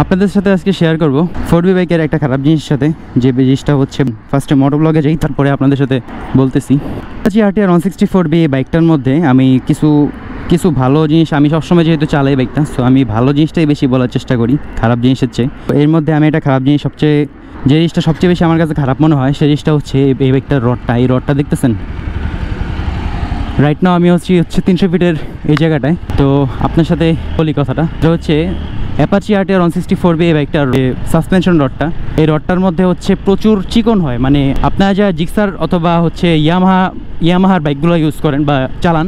আপনাদের সাথে আজকে শেয়ার করব 4B বাইকের একটা খারাপ জিনিসের সাথে, যে জিনিসটা হচ্ছে ফার্স্টে মোটোব্লগে যাই, তারপরে আপনাদের সাথে বলতেছি। আজকে RTR 164B এই বাইকটার মধ্যে আমি কিছু ভালো জিনিস, আমি সবসময় যেহেতু চালাই বাইকটা, সো আমি ভালো জিনিসটাই বেশি বলার চেষ্টা করি খারাপ জিনিসের চেয়ে। এর মধ্যে আমি একটা খারাপ জিনিস যে জিনিসটা সবচেয়ে বেশি আমার কাছে খারাপ মনে হয়, সেই জিনিসটা হচ্ছে এই বাইকটার রডটা। এই রডটা দেখতেছেন, রাইট নাও আমি হচ্ছে 300 ফিটের এই জায়গাটায়। তো আপনার সাথে বলি কথাটা, এটা হচ্ছে অ্যাপাচি RTR 164B এই বাইকটার সাসপেনশন রডটা। এই রডটার মধ্যে হচ্ছে প্রচুর চিকন হয়, মানে আপনারা যা জিক্সার অথবা হচ্ছে ইয়ামাহার বাইকগুলো ইউজ করেন বা চালান,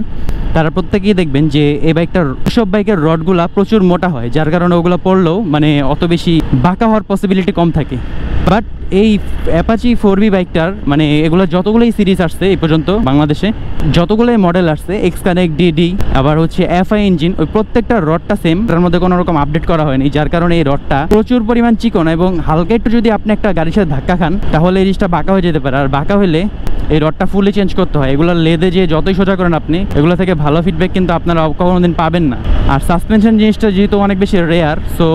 তারা প্রত্যেকেই দেখবেন যে এই বাইকটার সব বাইকের রডগুলা প্রচুর মোটা হয়, যার কারণে ওগুলো পড়লেও মানে অত বেশি বাঁকা হওয়ার পসিবিলিটি কম থাকে। বাট এই অ্যাপাচি 4B বাইকটার মানে এগুলো যতগুলোই সিরিজ আসছে এই পর্যন্ত বাংলাদেশে, যতগুলোই মডেল আসছে, X-Connect DD আবার হচ্ছে FI ইঞ্জিন, ওই প্রত্যেকটা রডটা সেম, তার মধ্যে কোনো রকম আপডেট করা হয়নি, যার কারণে এই রডটা প্রচুর পরিমাণ চিকন এবং হালকা একটু যদি আপনি একটা গাড়ির সাথে ধাক্কা খান তাহলে এই জিনিসটা বাঁকা হয়ে যেতে পারে। আর বাঁকা হলে এই রডটা ফুলি চেঞ্জ করতে হয়। এগুলো লেদে যে যতই সোজা করেন আপনি, এগুলো থেকে ভালো ফিডব্যাক কিন্তু আপনারা কোনোদিন পাবেন না। আর সাসপেনশন জিনিসটা যেহেতু অনেক বেশি রেয়ার, সো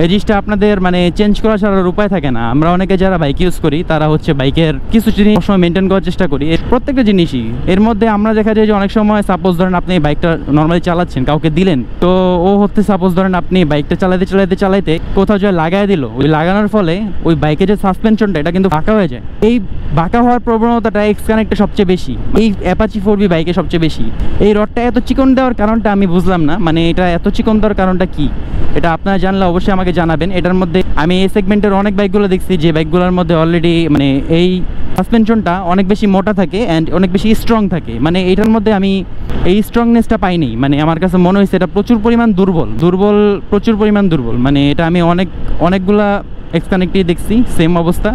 এই জিনিসটা আপনাদের মানে চেঞ্জ করা ছাড়ার উপায় থাকে না। আমরা অনেকে যারা বাইক ইউজ করি তারা হচ্ছে বাইকের কিছু জিনিস সবসময় মেনটেন করার চেষ্টা করি, প্রত্যেকটা জিনিসই। এর মধ্যে আমরা দেখা যায় যে অনেক সময় সাপোজ ধরেন আপনি বাইকটা নর্মালি চালাচ্ছেন, কাউকে দিলেন, তো ও হচ্ছে সাপোজ ধরেন আপনি বাইকটা চালাইতে কোথাও যে লাগাই দিল, ওই লাগানোর ফলে ওই বাইকের যে সাসপেনশনটা এটা কিন্তু বাঁকা হয়ে যায়। এই বাঁকা হওয়ার প্রবণতাটা X-Connect সবচেয়ে বেশি, এই অ্যাপাচি 4B বাইকে সবচেয়ে বেশি। এই রডটা এত চিকন দেওয়ার কারণটা আমি বুঝলাম না, মানে এটা এত চিকন দেওয়ার কারণটা কি, এটা আপনারা জানলে অবশ্যই আমাকে জানাবেন। এটার মধ্যে আমি এই সেগমেন্টের অনেক বাইকগুলো দেখছি যে বাইকগুলোর মধ্যে অলরেডি মানে এই সাসপেনশনটা অনেক বেশি মোটা থাকে অ্যান্ড অনেক বেশি স্ট্রং থাকে। মানে এটার মধ্যে আমি এই স্ট্রংনেসটা পাইনি, মানে আমার কাছে মনে হয়েছে এটা প্রচুর পরিমাণ প্রচুর পরিমাণ দুর্বল। মানে এটা আমি অনেকগুলা X-Connect দেখছি সেম অবস্থা।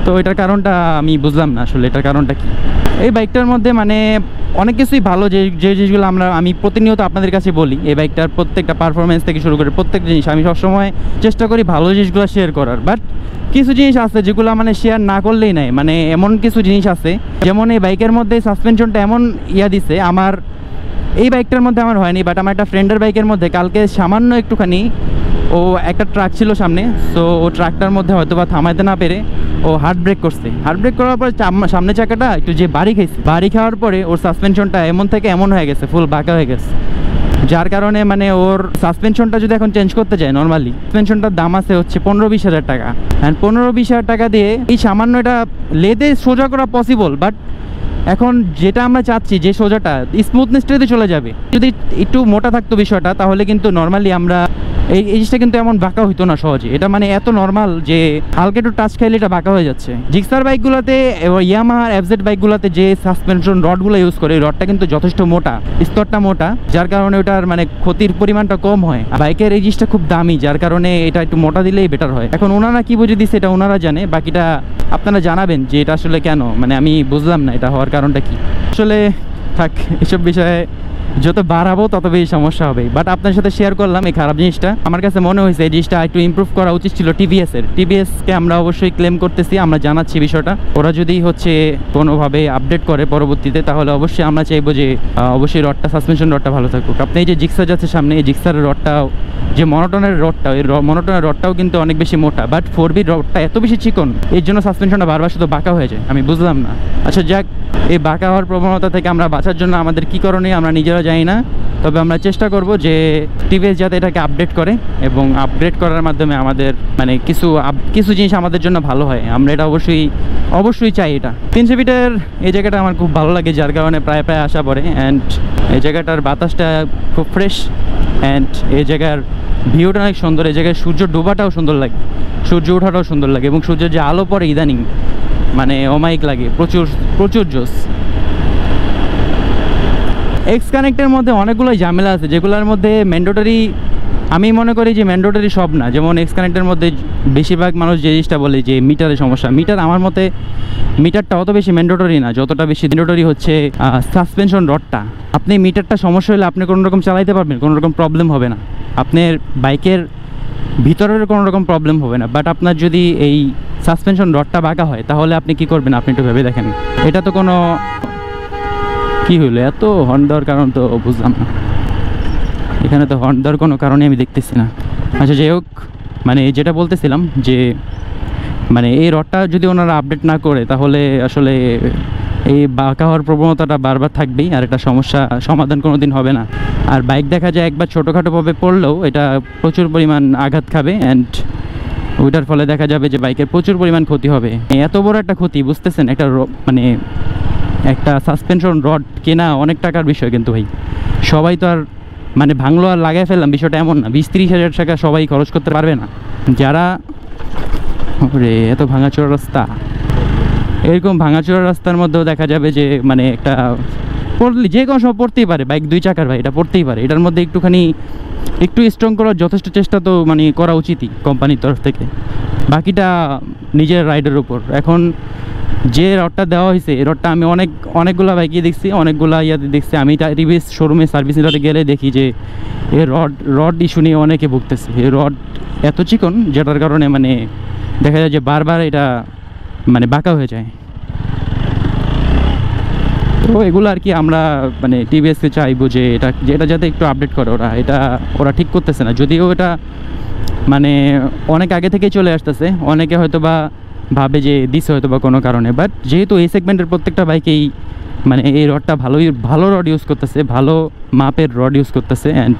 তো এটার কারণটা আমি বুঝলাম না আসলে এটার কারণটা কি। এই বাইকটার মধ্যে মানে অনেক কিছুই ভালো, যে জিনিসগুলো আমি প্রতিনিয়ত আপনাদের কাছে বলি, এই বাইকটার প্রত্যেকটা পারফরমেন্স থেকে শুরু করে প্রত্যেকটা জিনিস আমি সবসময় চেষ্টা করি ভালো জিনিসগুলো শেয়ার করার। বাট কিছু জিনিস আছে যেগুলো মানে শেয়ার না করলেই নাই, মানে এমন কিছু জিনিস আছে, যেমন এই বাইকের মধ্যে সাসপেনশনটা এমন দিছে, আমার এই বাইকটার মধ্যে আমার হয়নি, বাট আমার একটা ফ্রেন্ডের বাইকের মধ্যে কালকে সামান্য একটুখানি ও একটা ট্রাক ছিল সামনে, সো ও ট্রাকটার মধ্যে হয়তো বা থামাইতে না পেরে ও হার্ড ব্রেক করছে। হার্ড ব্রেক করার পরে সামনে চাকাটা একটু যে বাড়ি খাওয়ার পরে ওর সাসপেনশনটা এমন থেকে এমন হয়ে গেছে, ফুল বাঁকা হয়ে গেছে, যার কারণে মানে ওর সাসপেনশনটা যদি এখন চেঞ্জ করতে যায়, নর্মালি সাসপেনশনটার দাম আছে হচ্ছে 15-20 হাজার টাকা। অ্যান্ড 15-20 হাজার টাকা দিয়ে এই সামান্য এটা লেদে সোজা করা পসিবল, বাট এখন যেটা আমরা চাচ্ছি যে সোজাটা স্মুথনেসটাতে চলে যাবে, যদি একটু মোটা থাকতো বিষয়টা তাহলে কিন্তু নর্মালি আমরা এই জিনিসটা কিন্তু এমন বাঁকা হইতো না সহজে। এটা মানে এত নর্মাল যে হালকা একটু টাচ খাইলে এটা বাঁকা হয়ে যাচ্ছে। জিক্সার বাইকগুলোতে, ইয়ামাহার FZ বাইকগুলোতে যে সাসপেনশন রডগুলো ইউজ করে, রডটা কিন্তু যথেষ্ট মোটা, স্তরটা মোটা, যার কারণে ওটার মানে ক্ষতির পরিমাণটা কম হয়। বাইকের এই জিনিসটা খুব দামি, যার কারণে এটা একটু মোটা দিলেই বেটার হয়। এখন ওনারা কি বুঝে দিচ্ছে এটা ওনারা জানে, বাকিটা আপনারা জানাবেন যে এটা আসলে কেন, মানে আমি বুঝলাম না এটা হওয়ার কারণটা কি। আসলে থাক, এসব বিষয়ে যত বাড়াবো তত বেশি সমস্যা হবে। বাট আপনার সাথে শেয়ার করলাম এই খারাপ জিনিসটা। আমার কাছে মনে হয়েছে এই জিনিসটা একটু ইমপ্রুভ করা উচিত ছিল টিভিএসকে আমরা অবশ্যই ক্লেম করতেছি, আমরা জানাচ্ছি বিষয়টা। ওরা যদি হচ্ছে কোনোভাবে আপডেট করে পরবর্তীতে, তাহলে অবশ্যই আমরা চাইবো যে অবশ্যই রডটা, সাসপেনশন রডটা ভালো থাকুক। আপনি এই যে জিক্সার যাচ্ছে সামনে, এই জিক্সারের রডটাও, যে মনোটনের রডটা, এই মনোটনের রডটাও কিন্তু অনেক বেশি মোটা, বাট 4B রডটা এত বেশি চিকন, এর জন্য সাসপেনশনটা বারবার শুধু বাঁকা হয়ে যায়। আমি বুঝলাম না। আচ্ছা যাক, এই বাঁকা হওয়ার প্রবণতা থেকে আমরা বাঁচার জন্য আমাদের কি করণীয় আমরা নিজেরা জানি না, তবে আমরা চেষ্টা করব যে টিভিএস যাতে এটাকে আপডেট করে, এবং আপগ্রেড করার মাধ্যমে আমাদের মানে কিছু জিনিস আমাদের জন্য ভালো হয়। আমরা এটা অবশ্যই চাই। এটা 300 ফিটের এই জায়গাটা আমার খুব ভালো লাগে, যার কারণে প্রায় আসা পড়ে। অ্যান্ড এই জায়গাটার বাতাসটা খুব ফ্রেশ, অ্যান্ড এই জায়গার ভিউটা অনেক সুন্দর। এই জায়গায় সূর্য ডোবাটাও সুন্দর লাগে, সূর্য ওঠাটাও সুন্দর লাগে, এবং সূর্যের যে আলো পড়ে ইদানিং মানে অমায়িক লাগে, প্রচুর জোস। X-Connect-এর মধ্যে অনেকগুলোই ঝামেলা আছে, যেগুলোর মধ্যে ম্যান্ডেটরি, আমি মনে করি যে ম্যান্ডেটরি সব না। যেমন X-Connect-এর মধ্যে বেশিরভাগ মানুষ যে জিনিসটা বলে যে মিটারের সমস্যা, আমার মতে মিটারটা অত বেশি ম্যান্ডেটরি না, যতটা বেশি ম্যান্ডেটরি হচ্ছে সাসপেনশন রডটা। আপনি মিটারটা সমস্যা হলে আপনি কোনো রকম চালাইতে পারবেন, কোনো রকম প্রবলেম হবে না, আপনার বাইকের ভিতরের কোনো রকম প্রবলেম হবে না। বাট আপনার যদি এই সাসপেনশন রডটা বাঁকা হয় তাহলে আপনি কি করবেন, আপনি একটু ভেবে দেখেন। এটা তো কোনো কি হইলো, এত হর্ন দেওয়ার কারণ তো বুঝলাম না, এখানে তো হর্ন দেওয়ার কোনো কারণে আমি দেখতেছি না। আচ্ছা যাই হোক, মানে যেটা বলতেছিলাম যে মানে এই রডটা যদি ওনারা আপডেট না করে তাহলে আসলে এই বাঁকা হওয়ার প্রবণতাটা বারবার থাকবেই, আর একটা সমস্যা সমাধান কোনো দিন হবে না। আর বাইক দেখা যায় একবার ছোটোখাটোভাবে পড়লেও এটা প্রচুর পরিমাণ আঘাত খাবে, অ্যান্ড ওইটার ফলে দেখা যাবে যে বাইকের প্রচুর পরিমাণ ক্ষতি হবে। এত বড় একটা ক্ষতি, বুঝতেছেন? একটা মানে একটা সাসপেনশন রড কেনা অনেক টাকার বিষয়, কিন্তু ভাই সবাই তো আর মানে ভাঙলো আর লাগাই ফেললাম বিষয়টা এমন না। 20-30 হাজার টাকা সবাই খরচ করতে পারবে না। যারা এত ভাঙাচোরা রাস্তা, এরকম ভাঙাচোরা রাস্তার মধ্যেও দেখা যাবে যে মানে একটা পড়লে যে কোনো সময় পড়তেই পারে, বাইক 2 চাকার ভাই, এটা পড়তেই পারে। এটার মধ্যে একটু স্ট্রং করার যথেষ্ট চেষ্টা তো মানে করা উচিতই কোম্পানির তরফ থেকে, বাকিটা নিজের রাইডের উপর। এখন যে রডটা দেওয়া হয়েছে এই রডটা আমি অনেকগুলো বাইকে দেখছি, অনেকগুলো ইয়াতে দেখছি। আমি টিভিএস শোরুমে সার্ভিস সেন্টারে গেলে দেখি যে এই রড ইস্যু নিয়ে অনেকে ভুগতেছে। এই রড এত চিকন যেটার কারণে মানে দেখা যায় যে বারবার এটা মানে বাঁকা হয়ে যায়। তো এগুলো আর কি আমরা মানে টিভিএসকে চাইবো যে এটা যাতে একটু আপডেট করে। ওরা ঠিক করতেছে না, যদিও এটা মানে অনেক আগে থেকেই চলে আসতেছে। অনেকে হয়তো বা ভাবে যে দিছে হয়তো বা কোনো কারণে, বাট যেহেতু এই সেগমেন্টের প্রত্যেকটা বাইকেই মানে এই রডটা ভালো রড ইউজ করতেছে, ভালো মাপের রড ইউজ করতেছে, অ্যান্ড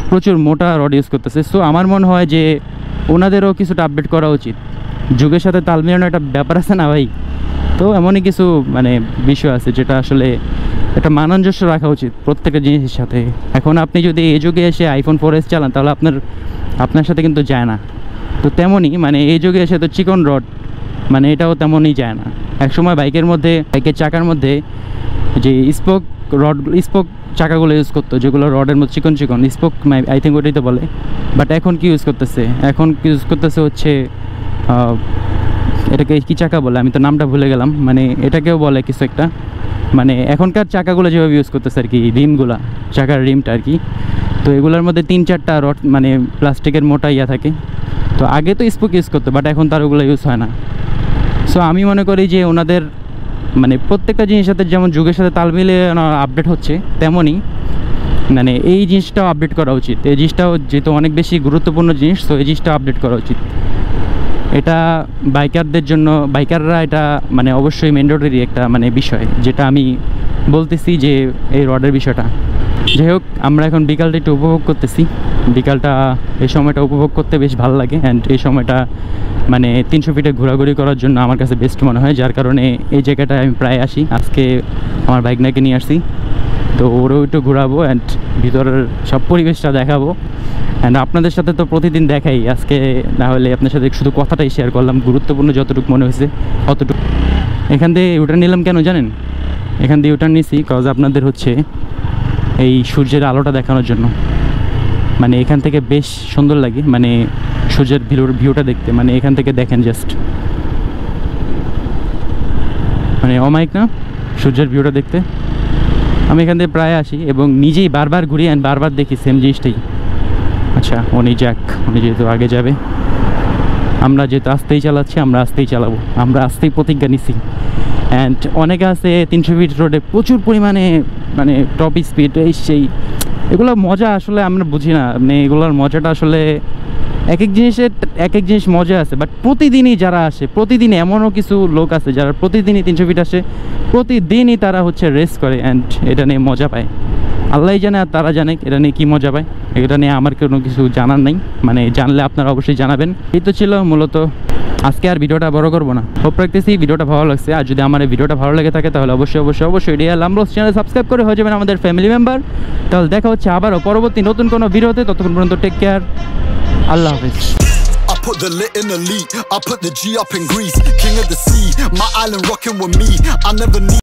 প্রচুর মোটা রড ইউজ করতেছে। সো আমার মনে হয় যে ওনাদেরও কিছুটা আপডেট করা উচিত। যুগের সাথে তাল মিলানোর একটা ব্যাপার আছে না ভাই, তো এমনই কিছু মানে বিষয় আছে যেটা আসলে একটা মানানজস্য রাখা উচিত প্রত্যেকটা জিনিসের সাথে। এখন আপনি যদি এই যুগে এসে iPhone 4S চালান তাহলে আপনার সাথে কিন্তু যায় না। তো তেমনই মানে এই যুগে এসে তো চিকন রড মানে এটাও তেমনই যায় না। একসময় বাইকের চাকার মধ্যে যে স্পোক চাকাগুলো ইউজ করতো, যেগুলো রডের মধ্যে চিকন স্পোক, আই থিঙ্ক ওটাই তো বলে। বাট এখন কি ইউজ করতেছে হচ্ছে এটাকে কি চাকা বলে, আমি তো নামটা ভুলে গেলাম। মানে এটাকেও বলে কিছু একটা, মানে এখনকার চাকাগুলো যেভাবে ইউজ করতেছে আর কি, রিমগুলা, চাকার রিমটা আর কি। তো এগুলোর মধ্যে 3-4টা রড মানে প্লাস্টিকের মোটা ইয়া থাকে। তো আগে তো স্পোক ইউজ করতো, বাট এখন তার ওগুলো ইউজ হয় না। সো আমি মনে করি যে ওনাদের মানে প্রত্যেকটা জিনিসের সাথে যেমন যুগের সাথে তাল মিলিয়ে আপডেট হচ্ছে, তেমনই মানে এই জিনিসটাও আপডেট করা উচিত। এই জিনিসটাও যেহেতু অনেক বেশি গুরুত্বপূর্ণ জিনিস, তো এই জিনিসটাও আপডেট করা উচিত। এটা বাইকারদের জন্য, বাইকাররা এটা মানে অবশ্যই ম্যান্ডেটরি একটা মানে বিষয়, যেটা আমি বলতেছি যে এই রডের বিষয়টা। যাই হোক, আমরা এখন বিকালটা একটু উপভোগ করতেছি। বিকালটা এই সময়টা উপভোগ করতে বেশ ভালো লাগে, অ্যান্ড এই সময়টা মানে 300 ফিটে ঘোরাঘুরি করার জন্য আমার কাছে বেস্ট মনে হয়, যার কারণে এই জায়গাটায় আমি প্রায় আসি। আজকে আমার বাইক নাকি নিয়ে আসছি, তো ওরও একটু ঘোরাবো অ্যান্ড ভিতরের সব পরিবেশটা দেখাবো। অ্যান্ড আপনাদের সাথে তো প্রতিদিন দেখাই, আজকে না হলে আপনার সাথে শুধু কথাটাই শেয়ার করলাম, গুরুত্বপূর্ণ যতটুকু মনে হয়েছে অতটুকু। এখান দিয়ে ইউটার্ন নিলাম কেন জানেন? এখান দিয়ে ইউটার্ন নিছি কজ আপনাদের হচ্ছে এই সূর্যের আলোটা দেখানোর জন্য। মানে এখান থেকে বেশ সুন্দর লাগে, মানে সূর্যের ভিউটা দেখতে। মানে এখান থেকে দেখেন জাস্ট মানে অমায়িক না সূর্যের ভিউটা দেখতে। আমি এখান থেকে প্রায় আসি এবং নিজেই বারবার ঘুরি অ্যান্ড বারবার দেখি সেম জিনিসটাই। আচ্ছা, উনি যেহেতু আগে যাবে, আমরা যেহেতু আস্তেই চালাচ্ছি, আমরা আস্তেই চালাবো, আমরা আস্তেই প্রতিজ্ঞা নিছি। অ্যান্ড অনেকে আছে 300 ফিট রোডে প্রচুর পরিমাণে মানে টপ স্পিড সেই এগুলো মজা আসলে আমরা বুঝি না। মানে এগুলোর মজাটা আসলে এক এক জিনিস মজা আছে, বাট প্রতিদিনই যারা আসে, প্রতিদিন এমনও কিছু লোক আছে যারা প্রতিদিনই 300 ফিট আসে, প্রতিদিনই তারা হচ্ছে রেস করে অ্যান্ড এটা নিয়ে মজা পায়। আল্লাহই জানে আর তারা জানে এটা নিয়ে কী মজা পায়। এটা নিয়ে আমার কোনো কিছু জানার নেই, মানে জানলে আপনারা অবশ্যই জানাবেন। এই তো ছিল মূলত। আজকে আর ভিডিওটা বড় করবো না, হোপ রাখতেছি ভিডিওটা ভালো লাগছে। আর যদি আমার এই ভিডিওটা ভালো লেগে থাকে তাহলে অবশ্যই ডিয়ার লামরোস চ্যানেল সাবস্ক্রাইব করে হয়ে যাবেন আমাদের ফ্যামিলি মেম্বার। তাহলে দেখা হচ্ছে আবারও পরবর্তী নতুন কোনো ভিডিওতে। ততক্ষণ পর্যন্ত টেক কেয়ার, আল্লাহ হাফেজ। I put the lit in the lead, I put the G up in Greece, king of the sea, my island rocking with me, I never need